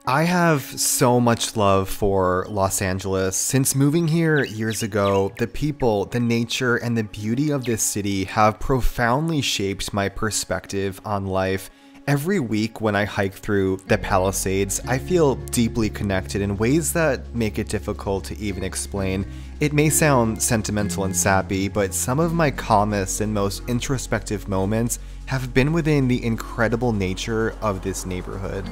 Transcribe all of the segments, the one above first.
I have so much love for Los Angeles. Since moving here years ago, the people, the nature, and the beauty of this city have profoundly shaped my perspective on life. Every week when I hike through the Palisades, I feel deeply connected in ways that make it difficult to even explain. It may sound sentimental and sappy, but some of my calmest and most introspective moments have been within the incredible nature of this neighborhood.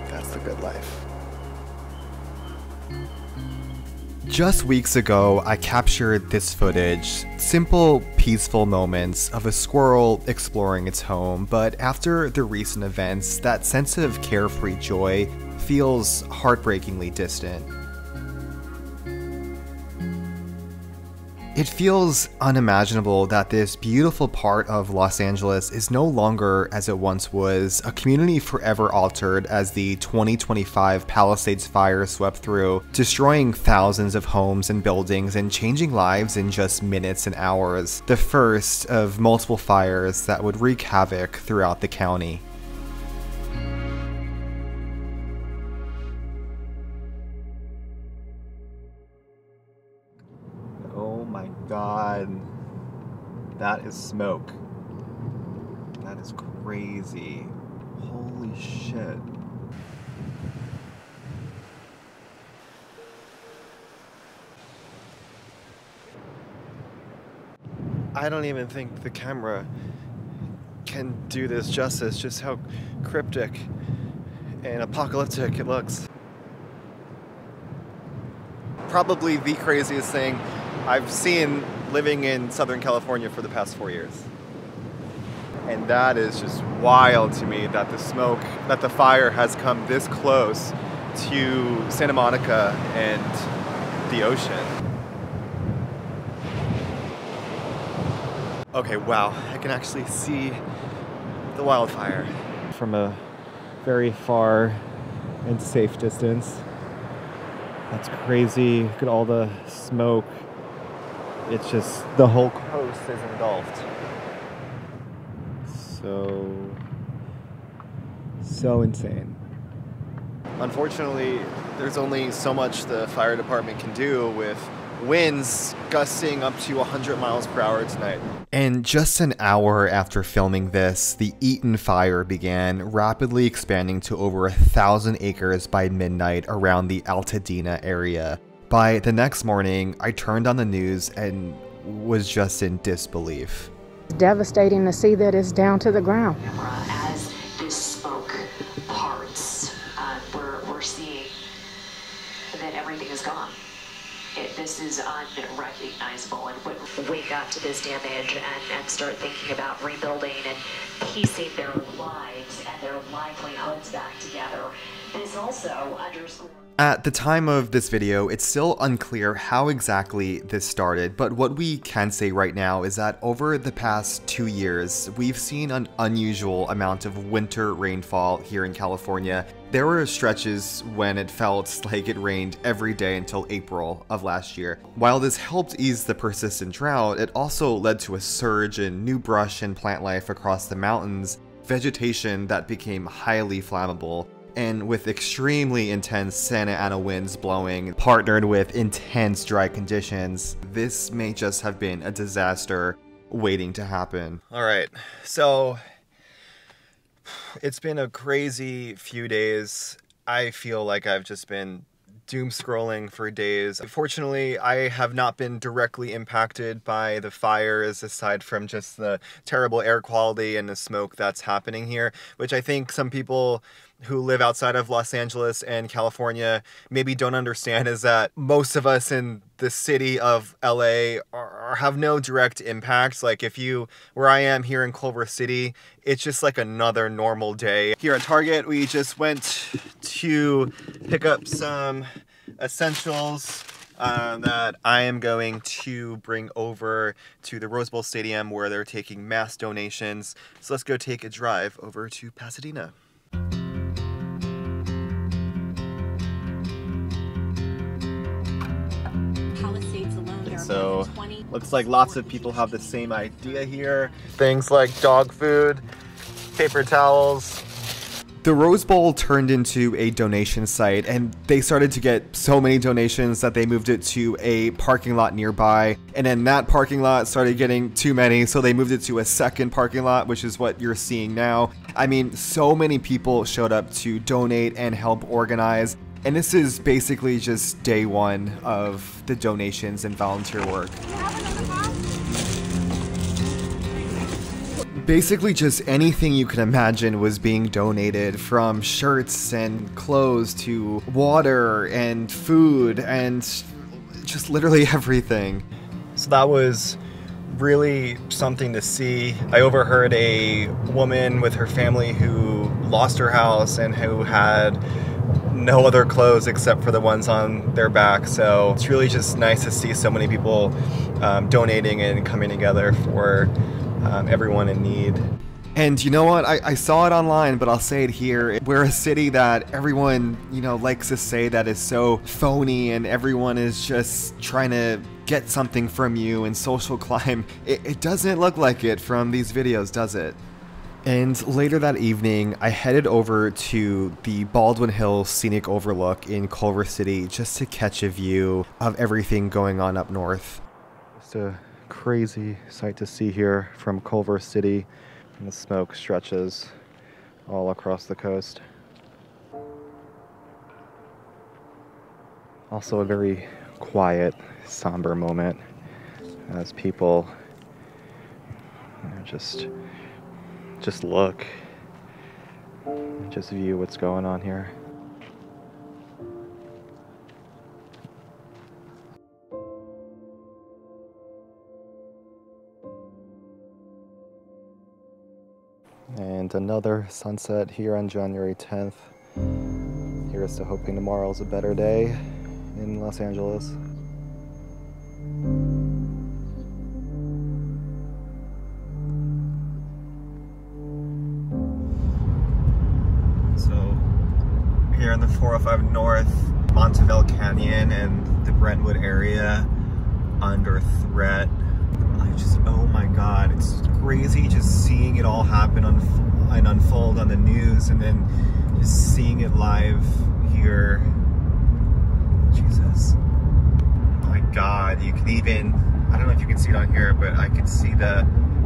That's the good life. Just weeks ago, I captured this footage, simple, peaceful moments of a squirrel exploring its home, but after the recent events, that sense of carefree joy feels heartbreakingly distant. It feels unimaginable that this beautiful part of Los Angeles is no longer as it once was, a community forever altered as the 2025 Palisades fire swept through, destroying thousands of homes and buildings and changing lives in just minutes and hours, the first of multiple fires that would wreak havoc throughout the county. Oh my god, that is smoke. That is crazy. Holy shit. I don't even think the camera can do this justice, just how cryptic and apocalyptic it looks. Probably the craziest thing I've seen living in Southern California for the past 4 years. And that is just wild to me that the fire has come this close to Santa Monica and the ocean. Okay, wow, I can actually see the wildfire from a very far and safe distance. That's crazy. Look at all the smoke. It's just, the whole coast is engulfed. So insane. Unfortunately, there's only so much the fire department can do with winds gusting up to 100 miles per hour tonight. And just an hour after filming this, the Eaton fire began, rapidly expanding to over 1,000 acres by midnight around the Pasadena area. By the next morning, I turned on the news and was just in disbelief. It's devastating to see that it's down to the ground. As this smoke parts, we're seeing that everything is gone. This is unrecognizable, and when we wake up to this damage and start thinking about rebuilding and piecing their lives and their livelihoods back together, this also underscores. At the time of this video, it's still unclear how exactly this started, but what we can say right now is that over the past 2 years, we've seen an unusual amount of winter rainfall here in California. There were stretches when it felt like it rained every day until April of last year. While this helped ease the persistent drought, it also led to a surge in new brush and plant life across the mountains, vegetation that became highly flammable. And with extremely intense Santa Ana winds blowing, partnered with intense dry conditions, this may just have been a disaster waiting to happen. Alright, so it's been a crazy few days. I feel like I've just been doom scrolling for days. Fortunately, I have not been directly impacted by the fires aside from just the terrible air quality and the smoke that's happening here, which I think some people who live outside of Los Angeles and California maybe don't understand is that most of us in the city of LA have no direct impacts. Like where I am here in Culver City, it's just like another normal day. Here at Target, we just went to pick up some essentials that I am going to bring over to the Rose Bowl Stadium where they're taking mass donations. So let's go take a drive over to Pasadena. So, looks like lots of people have the same idea here. Things like dog food, paper towels, The Rose Bowl turned into a donation site, and they started to get so many donations that they moved it to a parking lot nearby. And then that parking lot started getting too many, so they moved it to a second parking lot, which is what you're seeing now. I mean, so many people showed up to donate and help organize. And this is basically just day one of the donations and volunteer work. Basically just anything you can imagine was being donated, from shirts and clothes to water and food and just literally everything. So that was really something to see. I overheard a woman with her family who lost her house and who had no other clothes except for the ones on their back. So it's really just nice to see so many people donating and coming together for everyone in need. And you know what? I saw it online, but I'll say it here. We're a city that everyone, you know, likes to say that is so phony and everyone is just trying to get something from you and social climb. It doesn't look like it from these videos, does it? And later that evening, I headed over to the Baldwin Hills Scenic Overlook in Culver City just to catch a view of everything going on up north. Just a crazy sight to see here from Culver City, and the smoke stretches all across the coast. Also a very quiet, somber moment as people just look, just view what's going on here. And another sunset here on January 10th. Here's to hoping tomorrow's a better day in Los Angeles. So here in the 405 North, Montevideo Canyon and the Brentwood area under threat. Oh my God, it's crazy just seeing it all happen and unfold on the news, and then just seeing it live here. Jesus. Oh my God, you can even, I don't know if you can see it on here, but I could see the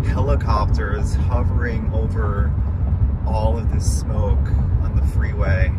helicopters hovering over all of this smoke on the freeway.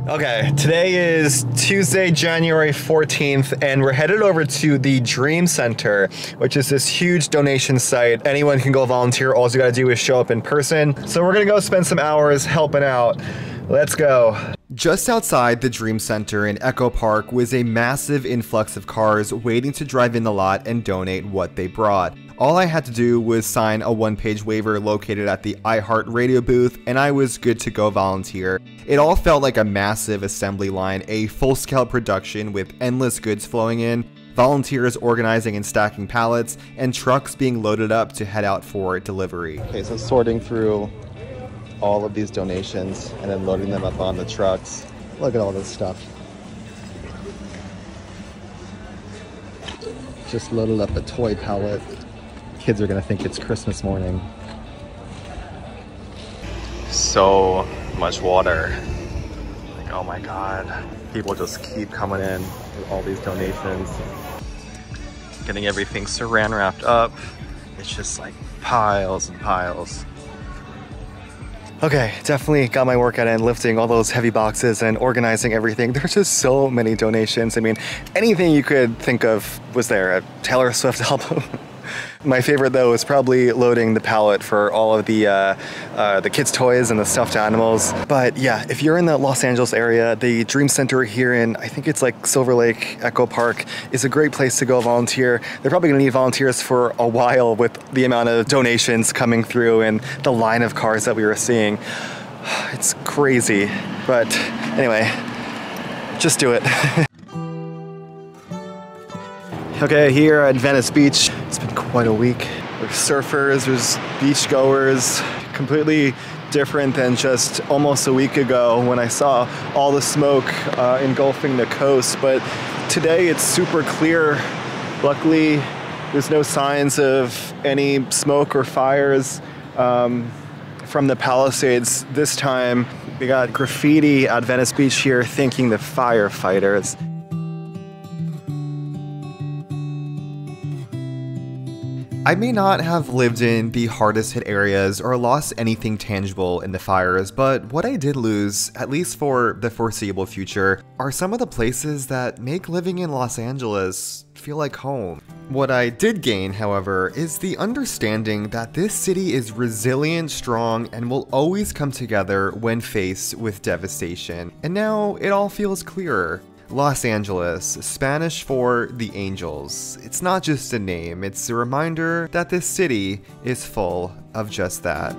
Okay, today is Tuesday, January 14th, and we're headed over to the Dream Center, which is this huge donation site. Anyone can go volunteer. All you gotta do is show up in person. So we're gonna go spend some hours helping out. Let's go. Just outside the Dream Center in Echo Park was a massive influx of cars waiting to drive in the lot and donate what they brought. All I had to do was sign a one-page waiver located at the iHeartRadio booth, and I was good to go volunteer. It all felt like a massive assembly line, a full-scale production with endless goods flowing in, volunteers organizing and stacking pallets, and trucks being loaded up to head out for delivery. Okay, so sorting through all of these donations and then loading them up on the trucks. Look at all this stuff. Just loaded up a toy pallet. Kids are gonna think it's Christmas morning. So much water. Like, oh my God. People just keep coming in with all these donations. Getting everything saran wrapped up. It's just like piles and piles. Okay, definitely got my workout in lifting all those heavy boxes and organizing everything. There's just so many donations. I mean, anything you could think of was there. A Taylor Swift album. My favorite though is probably loading the pallet for all of the kids' toys and the stuffed animals. But yeah, if you're in the Los Angeles area, the Dream Center here in, I think it's like Silver Lake, Echo Park, is a great place to go volunteer. They're probably gonna need volunteers for a while with the amount of donations coming through and the line of cars that we were seeing. It's crazy, but anyway, just do it. Okay, here at Venice Beach, it's been quite a week. There's surfers, there's beach goers, completely different than just almost a week ago when I saw all the smoke engulfing the coast. But today it's super clear. Luckily, There's no signs of any smoke or fires from the Palisades this time. We got graffiti at Venice Beach here thanking the firefighters. I may not have lived in the hardest hit areas or lost anything tangible in the fires, but what I did lose, at least for the foreseeable future, are some of the places that make living in Los Angeles feel like home. What I did gain, however, is the understanding that this city is resilient, strong, and will always come together when faced with devastation. And now it all feels clearer. Los Angeles, Spanish for the angels. It's not just a name, it's a reminder that this city is full of just that.